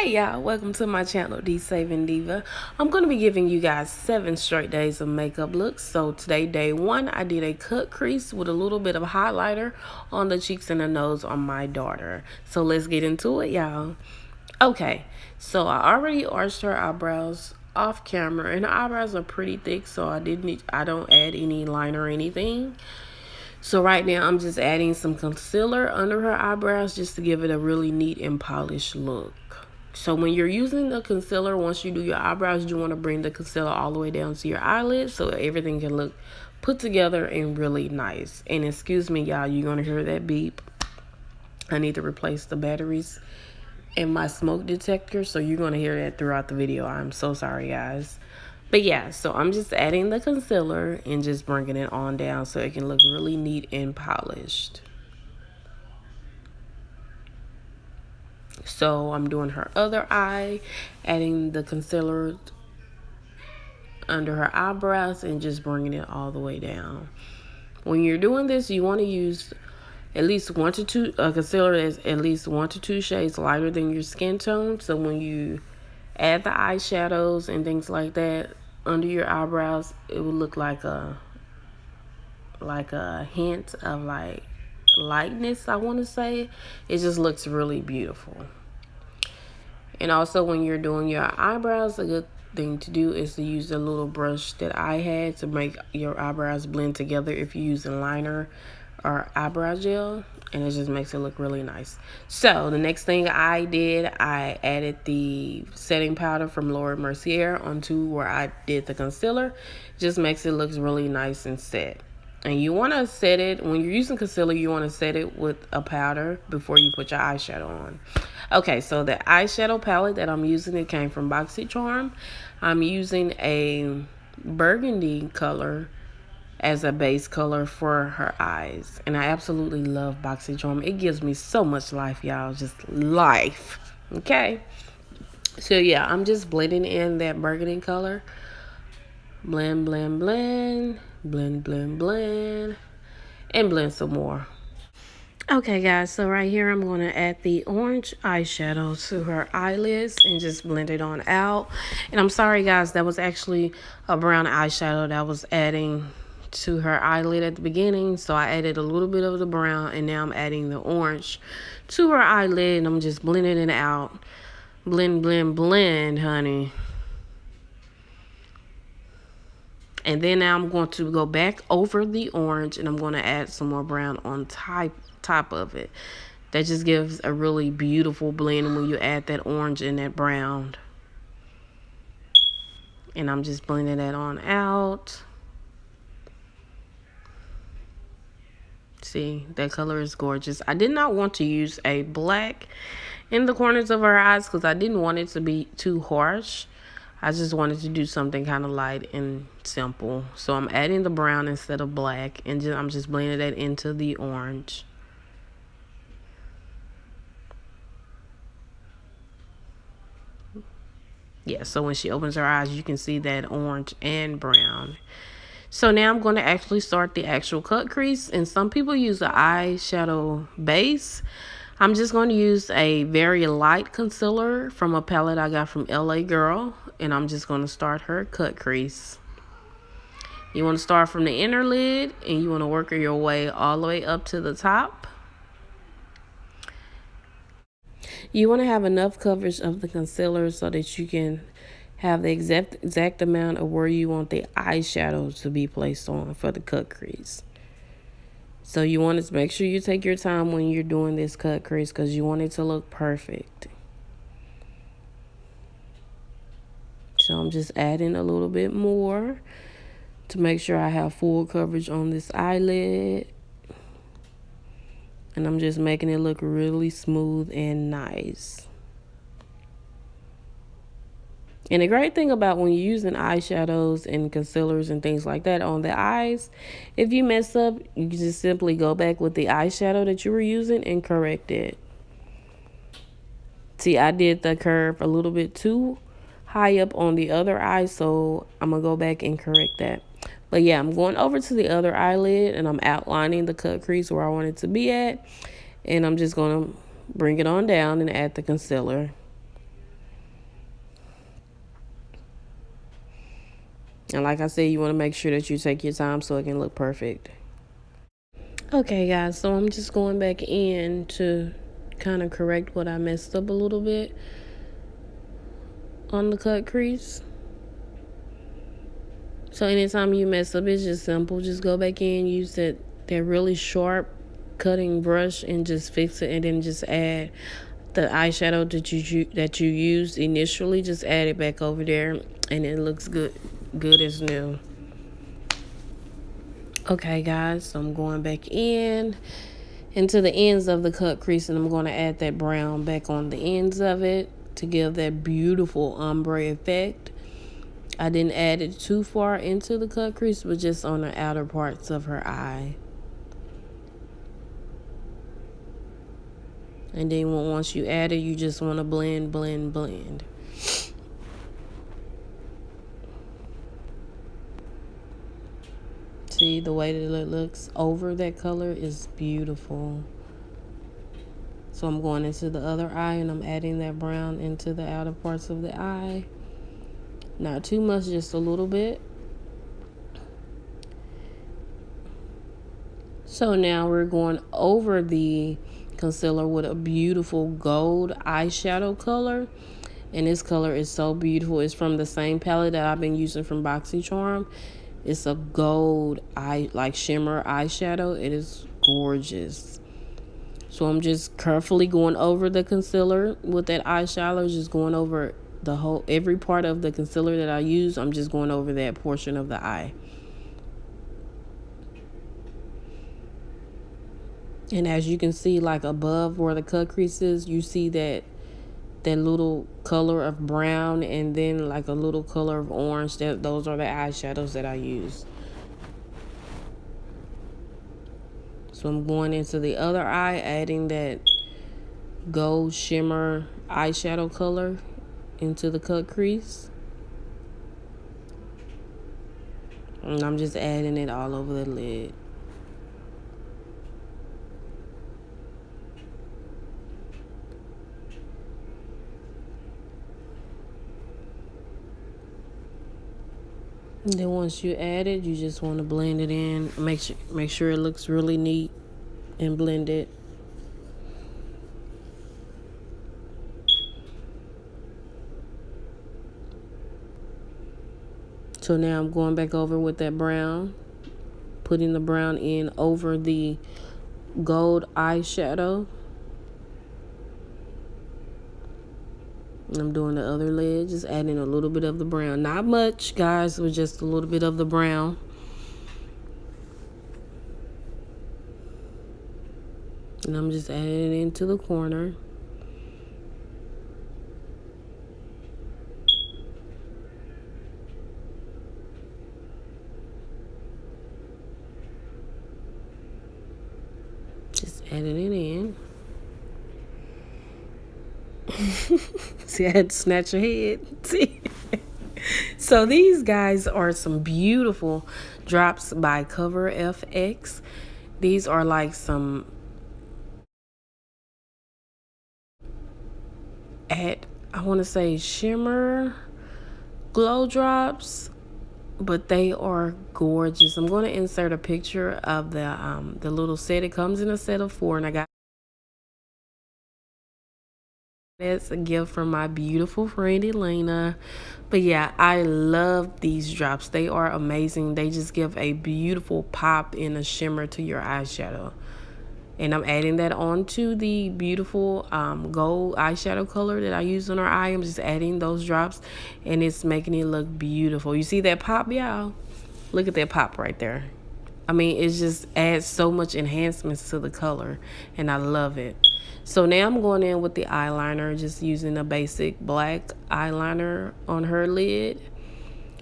Hey y'all, welcome to my channel, Saving Diva. I'm going to be giving you guys 7 straight days of makeup looks. So today, day 1, I did a cut crease with a little bit of highlighter on the cheeks and the nose on my daughter. So let's get into it, y'all. Okay, so I already arched her eyebrows off camera, and the eyebrows are pretty thick, so I don't add any liner or anything. So right now I'm just adding some concealer under her eyebrows just to give it a really neat and polished look. So when you're using the concealer, once you do your eyebrows, you want to bring the concealer all the way down to your eyelids so everything can look put together and really nice. And excuse me, y'all, you're going to hear that beep. I need to replace the batteries in my smoke detector, so you're going to hear that throughout the video. I'm so sorry, guys. But yeah, so I'm just adding the concealer and just bringing it on down so it can look really neat and polished. So I'm doing her other eye, adding the concealer under her eyebrows and just bringing it all the way down. When you're doing this, you want to use at least 1 to 2 concealer that's at least 1 to 2 shades lighter than your skin tone. So when you add the eyeshadows and things like that under your eyebrows, it will look like a hint of like lightness, I want to say. It just looks really beautiful. And also when you're doing your eyebrows, a good thing to do is to use a little brush that I had to make your eyebrows blend together if you're using liner or eyebrow gel, and it just makes it look really nice. So the next thing I did, I added the setting powder from Laura Mercier onto where I did the concealer. Just makes it look really nice and set. And you want to set it, when you're using concealer, you want to set it with a powder before you put your eyeshadow on. Okay, so the eyeshadow palette that I'm using, it came from boxycharm. I'm using a burgundy color as a base color for her eyes. And I absolutely love boxycharm. It gives me so much life, y'all. Just life. Okay. So yeah, I'm just blending in that burgundy color. Blend, blend, blend. Blend, blend, blend. And blend some more. Okay, guys, so right here I'm going to add the orange eyeshadow to her eyelids and just blend it on out. And I'm sorry, guys, that was actually a brown eyeshadow that I was adding to her eyelid at the beginning. So I added a little bit of the brown, and now I'm adding the orange to her eyelid, and I'm just blending it out. Blend, blend, blend, honey. And then now I'm going to go back over the orange, and I'm going to add some more brown on top of it. That just gives a really beautiful blend when you add that orange and that brown. And I'm just blending that on out. See, that color is gorgeous. I did not want to use a black in the corners of her eyes because I didn't want it to be too harsh. I just wanted to do something kind of light and simple. So I'm adding the brown instead of black, and I'm just blending that into the orange. Yeah, so when she opens her eyes, you can see that orange and brown. So now I'm going to actually start the actual cut crease. And some people use an eyeshadow base. I'm just going to use a very light concealer from a palette I got from LA Girl. And I'm just going to start her cut crease. You want to start from the inner lid, and you want to work your way all the way up to the top. You want to have enough coverage of the concealer so that you can have the exact amount of where you want the eyeshadow to be placed on for the cut crease. So you want to make sure you take your time when you're doing this cut crease because you want it to look perfect. So I'm just adding a little bit more to make sure I have full coverage on this eyelid. And I'm just making it look really smooth and nice. And the great thing about when you're using eyeshadows and concealers and things like that on the eyes, if you mess up, you can just simply go back with the eyeshadow that you were using and correct it. See, I did the curve a little bit too high up on the other eye, so I'm going to go back and correct that. But yeah, I'm going over to the other eyelid, and I'm outlining the cut crease where I want it to be at. And I'm just going to bring it on down and add the concealer. And like I said, you want to make sure that you take your time so it can look perfect. Okay, guys, so I'm just going back in to kind of correct what I messed up a little bit on the cut crease. So anytime you mess up, it's just simple. Just go back in, use that really sharp cutting brush and just fix it, and then just add the eyeshadow that you used initially. Just add it back over there, and it looks good as new. Okay, guys, so I'm going back in into the ends of the cut crease, and I'm going to add that brown back on the ends of it to give that beautiful ombre effect. I didn't add it too far into the cut crease, but just on the outer parts of her eye. And then once you add it, you just want to blend, blend, blend. See, the way that it looks over that color is beautiful. So I'm going into the other eye, and I'm adding that brown into the outer parts of the eye. Not too much, just a little bit. So now we're going over the concealer with a beautiful gold eyeshadow color. And this color is so beautiful. It's from the same palette that I've been using from boxycharm. It's a gold like shimmer eyeshadow. It is gorgeous. So I'm just carefully going over the concealer with that eyeshadow, just going over every part of the concealer that I use. I'm just going over that portion of the eye. And as you can see, like above where the cut crease is, you see that little color of brown, and then like a little color of orange. Those are the eyeshadows that I use. So I'm going into the other eye, adding that gold shimmer eyeshadow color into the cut crease. And I'm just adding it all over the lid. And then once you add it, you just want to blend it in. Make sure it looks really neat and blended. So now I'm going back over with that brown, putting the brown in over the gold eyeshadow. And I'm doing the other lid, just adding a little bit of the brown. Not much, guys, but just a little bit of the brown. And I'm just adding it into the corner. Just adding it in. See, I had to snatch your head. See? So these guys are some beautiful drops by coverfx. These are like some I want to say shimmer glow drops, but they are gorgeous. I'm going to insert a picture of the little set. It comes in a set of 4, and I got that's a gift from my beautiful friend Elena. But yeah, I love these drops. They are amazing. They just give a beautiful pop and a shimmer to your eyeshadow. And I'm adding that onto the beautiful gold eyeshadow color that I use on our eye. I'm just adding those drops, and it's making it look beautiful. You see that pop, y'all? Look at that pop right there. I mean, it just adds so much enhancements to the color, and I love it. So now I'm going in with the eyeliner, just using a basic black eyeliner on her lid.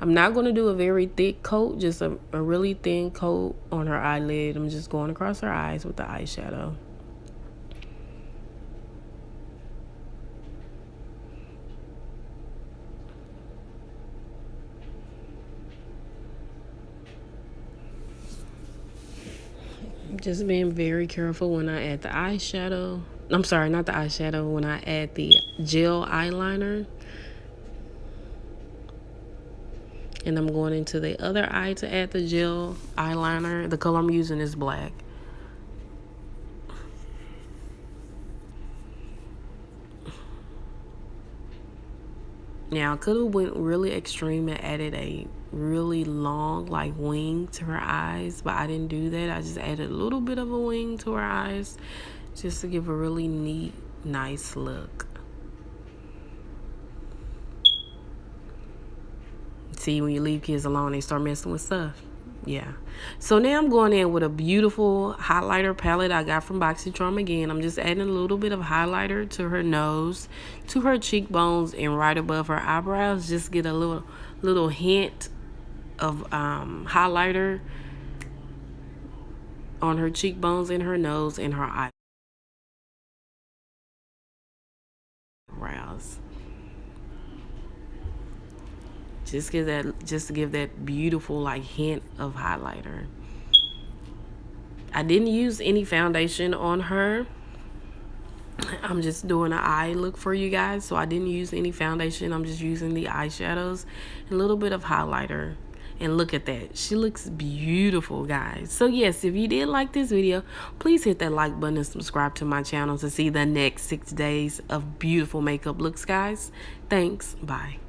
I'm not going to do a very thick coat, just a really thin coat on her eyelid. I'm just going across her eyes with the eyeshadow. Just being very careful when I add the eyeshadow. I'm sorry, not the eyeshadow, when I add the gel eyeliner. And I'm going into the other eye to add the gel eyeliner. The color I'm using is black. Now, I could have went really extreme and added a really long like wing to her eyes, but I didn't do that. I just added a little bit of a wing to her eyes just to give a really neat, nice look. See, when you leave kids alone, they start messing with stuff. Yeah. So now I'm going in with a beautiful highlighter palette I got from boxycharm again. I'm just adding a little bit of highlighter to her nose, to her cheekbones, and right above her eyebrows. Just get a little hint of highlighter on her cheekbones and her nose and her eyebrows. Just to give that beautiful like hint of highlighter. I didn't use any foundation on her. I'm just doing an eye look for you guys, so I didn't use any foundation. I'm just using the eyeshadows and a little bit of highlighter. And look at that, she looks beautiful, guys. So yes, if you did like this video, please hit that like button and subscribe to my channel to see the next 6 days of beautiful makeup looks, guys. Thanks, bye.